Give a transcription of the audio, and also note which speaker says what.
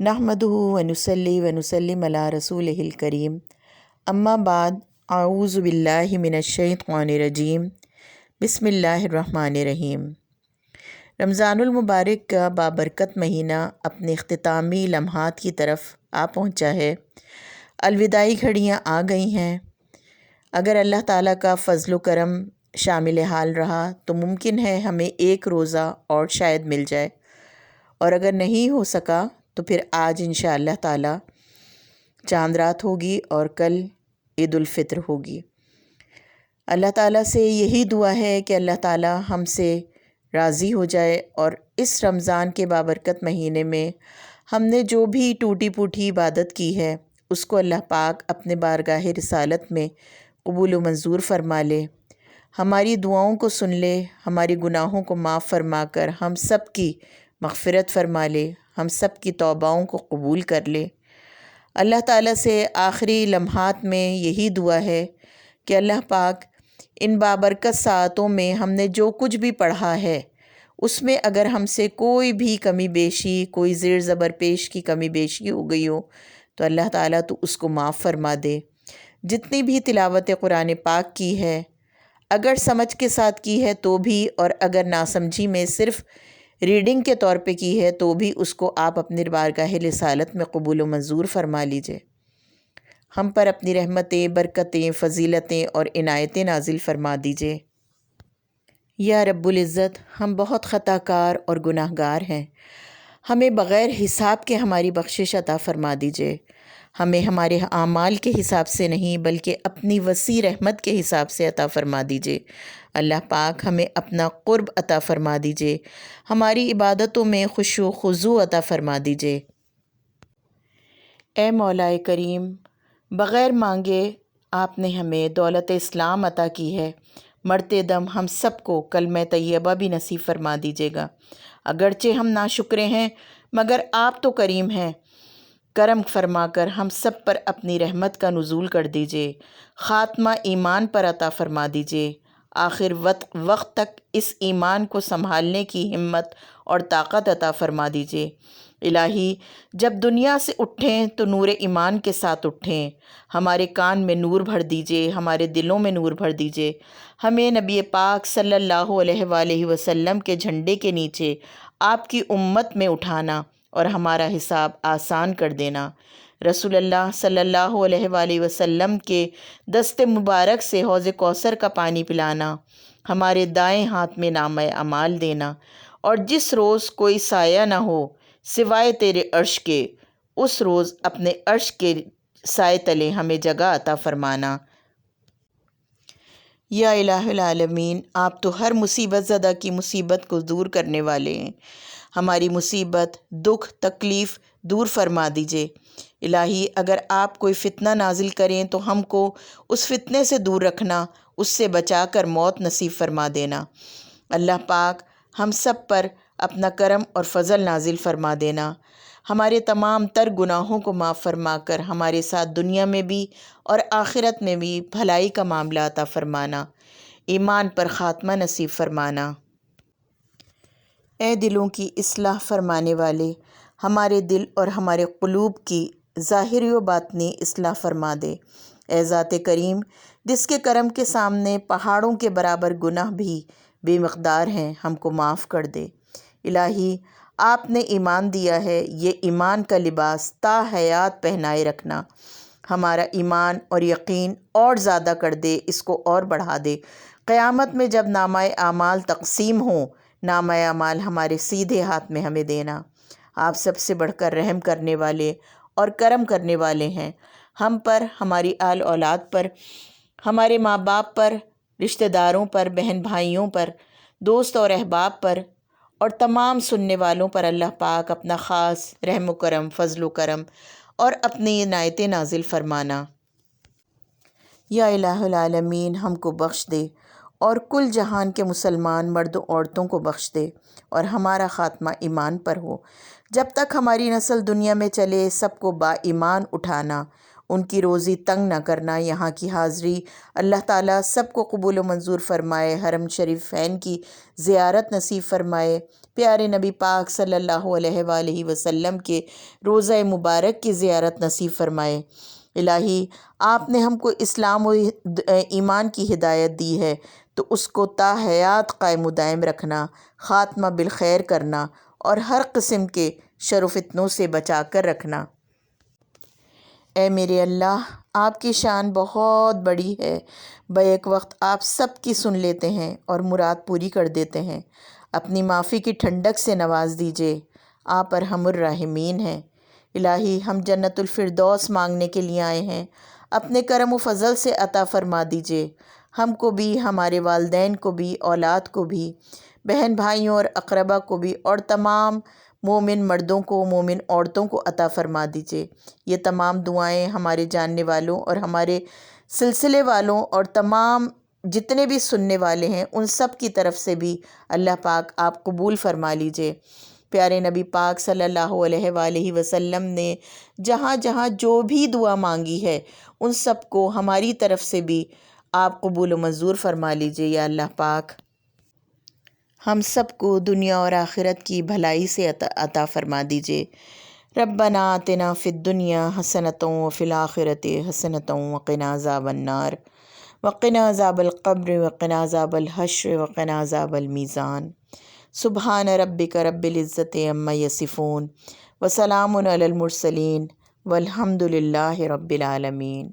Speaker 1: نحمدہ ونصلی ونسلم علی رسولہ الکریم، اما بعد، اعوذ باللہ من الشیطان الرجیم، بسم اللہ الرحمن الرحیم۔ رمضان المبارک کا بابرکت مہینہ اپنے اختتامی لمحات کی طرف آ پہنچا ہے۔ الوداعی گھڑیاں آ گئی ہیں۔ اگر اللہ تعالیٰ کا فضل و کرم شامل حال رہا تو ممکن ہے ہمیں ایک روزہ اور شاید مل جائے، اور اگر نہیں ہو سکا تو پھر آج انشاء اللہ تعالیٰ چاند رات ہوگی اور کل عید الفطر ہوگی۔ اللہ تعالیٰ سے یہی دعا ہے کہ اللہ تعالیٰ ہم سے راضی ہو جائے اور اس رمضان کے بابرکت مہینے میں ہم نے جو بھی ٹوٹی پھوٹی عبادت کی ہے اس کو اللہ پاک اپنے بارگاہ رسالت میں قبول و منظور فرما لے، ہماری دعاؤں کو سن لے، ہماری گناہوں کو معاف فرما کر ہم سب کی مغفرت فرما لے، ہم سب کی توباؤں کو قبول کر لے۔ اللہ تعالیٰ سے آخری لمحات میں یہی دعا ہے کہ اللہ پاک ان بابرکت ساعتوں میں ہم نے جو کچھ بھی پڑھا ہے اس میں اگر ہم سے کوئی بھی کمی بیشی، کوئی زیر زبر پیش کی کمی بیشی ہو گئی ہو تو اللہ تعالیٰ تو اس کو معاف فرما دے۔ جتنی بھی تلاوت قرآن پاک کی ہے، اگر سمجھ کے ساتھ کی ہے تو بھی، اور اگر ناسمجھی میں صرف ریڈنگ کے طور پہ کی ہے تو بھی اس کو آپ اپنی بارگاہ رسالت میں قبول و منظور فرما لیجئے۔ ہم پر اپنی رحمتیں، برکتیں، فضیلتیں اور عنایتیں نازل فرما دیجئے۔ یا رب العزت، ہم بہت خطا کار اور گناہ گار ہیں، ہمیں بغیر حساب کے ہماری بخشش عطا فرما دیجئے۔ ہمیں ہمارے اعمال کے حساب سے نہیں بلکہ اپنی وسیع رحمت کے حساب سے عطا فرما دیجئے۔ اللہ پاک ہمیں اپنا قرب عطا فرما دیجئے، ہماری عبادتوں میں خشوع و خضوع عطا فرما دیجئے۔ اے مولا کریم، بغیر مانگے آپ نے ہمیں دولت اسلام عطا کی ہے، مرتے دم ہم سب کو کلمہ طیبہ بھی نصیب فرما دیجیے گا۔ اگرچہ ہم ناشکرے ہیں مگر آپ تو کریم ہیں، کرم فرما کر ہم سب پر اپنی رحمت کا نزول کر دیجئے، خاتمہ ایمان پر عطا فرما دیجئے، آخر وقت تک اس ایمان کو سنبھالنے کی ہمت اور طاقت عطا فرما دیجئے۔ الہی، جب دنیا سے اٹھیں تو نور ایمان کے ساتھ اٹھیں، ہمارے کان میں نور بھر دیجئے، ہمارے دلوں میں نور بھر دیجئے، ہمیں نبی پاک صلی اللہ علیہ وآلہ وسلم کے جھنڈے کے نیچے آپ کی امت میں اٹھانا اور ہمارا حساب آسان کر دینا، رسول اللہ صلی اللہ علیہ وآلہ وسلم کے دست مبارک سے حوض کوثر کا پانی پلانا، ہمارے دائیں ہاتھ میں نامہ اعمال دینا، اور جس روز کوئی سایہ نہ ہو سوائے تیرے عرش کے، اس روز اپنے عرش کے سائے تلے ہمیں جگہ عطا فرمانا۔ یا الہ العالمین، آپ تو ہر مصیبت زدہ کی مصیبت کو دور کرنے والے ہیں، ہماری مصیبت، دکھ، تکلیف دور فرما دیجئے۔ الہی، اگر آپ کوئی فتنہ نازل کریں تو ہم کو اس فتنے سے دور رکھنا، اس سے بچا کر موت نصیب فرما دینا۔ اللہ پاک ہم سب پر اپنا کرم اور فضل نازل فرما دینا، ہمارے تمام تر گناہوں کو معاف فرما کر ہمارے ساتھ دنیا میں بھی اور آخرت میں بھی بھلائی کا معاملہ عطا فرمانا، ایمان پر خاتمہ نصیب فرمانا۔ اے دلوں کی اصلاح فرمانے والے، ہمارے دل اور ہمارے قلوب کی ظاہری و باطنی اصلاح فرما دے۔ اے ذات کریم، جس کے کرم کے سامنے پہاڑوں کے برابر گناہ بھی بے مقدار ہیں، ہم کو معاف کر دے۔ الہی، آپ نے ایمان دیا ہے، یہ ایمان کا لباس تا حیات پہنائے رکھنا، ہمارا ایمان اور یقین اور زیادہ کر دے، اس کو اور بڑھا دے۔ قیامت میں جب نامہ اعمال تقسیم ہوں، نامہ اعمال ہمارے سیدھے ہاتھ میں ہمیں دینا۔ آپ سب سے بڑھ کر رحم کرنے والے اور کرم کرنے والے ہیں، ہم پر، ہماری آل اولاد پر، ہمارے ماں باپ پر، رشتہ داروں پر، بہن بھائیوں پر، دوست اور احباب پر اور تمام سننے والوں پر اللہ پاک اپنا خاص رحم و کرم، فضل و کرم اور اپنی عنایتیں نازل فرمانا۔ یا الہ العالمین، ہم کو بخش دے اور کل جہان کے مسلمان مرد و عورتوں کو بخش دے اور ہمارا خاتمہ ایمان پر ہو۔ جب تک ہماری نسل دنیا میں چلے سب کو با ایمان اٹھانا، ان کی روزی تنگ نہ کرنا۔ یہاں کی حاضری اللہ تعالیٰ سب کو قبول و منظور فرمائے، حرم شریفین کی زیارت نصیب فرمائے، پیارے نبی پاک صلی اللہ علیہ وآلہ وسلم کے روضہ مبارک کی زیارت نصیب فرمائے۔ الہی آپ نے ہم کو اسلام و ایمان کی ہدایت دی ہے تو اس کو تا حیات قائم و دائم رکھنا، خاتمہ بالخیر کرنا اور ہر قسم کے شر و فتنوں سے بچا کر رکھنا۔ اے میرے اللہ، آپ کی شان بہت بڑی ہے، بیک وقت آپ سب کی سن لیتے ہیں اور مراد پوری کر دیتے ہیں۔ اپنی معافی کی ٹھنڈک سے نواز دیجیے، آپ ارحم الراحمین ہیں۔ الہی ہم جنت الفردوس مانگنے کے لیے آئے ہیں، اپنے کرم و فضل سے عطا فرما دیجیے، ہم کو بھی، ہمارے والدین کو بھی، اولاد کو بھی، بہن بھائیوں اور اقربا کو بھی، اور تمام مومن مردوں کو، مومن عورتوں کو عطا فرما دیجیے۔ یہ تمام دعائیں ہمارے جاننے والوں اور ہمارے سلسلے والوں اور تمام جتنے بھی سننے والے ہیں ان سب کی طرف سے بھی اللہ پاک آپ قبول فرما لیجیے۔ پیارے نبی پاک صلی اللہ علیہ وآلہ وسلم نے جہاں جہاں جو بھی دعا مانگی ہے ان سب کو ہماری طرف سے بھی آپ قبول و منظور فرما لیجیے یا اللہ پاک۔ ہم سب کو دنیا اور آخرت کی بھلائی سے عطا فرما دیجیے۔ ربنا آتنا فی الدنیا حسنۃ وفی الآخرۃ حسنۃ وقنا عذاب النار وقنا عذاب القبر وقنا عذاب الحشر وقنا عذاب المیزان۔ سبحان ربک رب العزۃ عما یصفون وسلام علی المرسلین والحمد للہ رب العالمین۔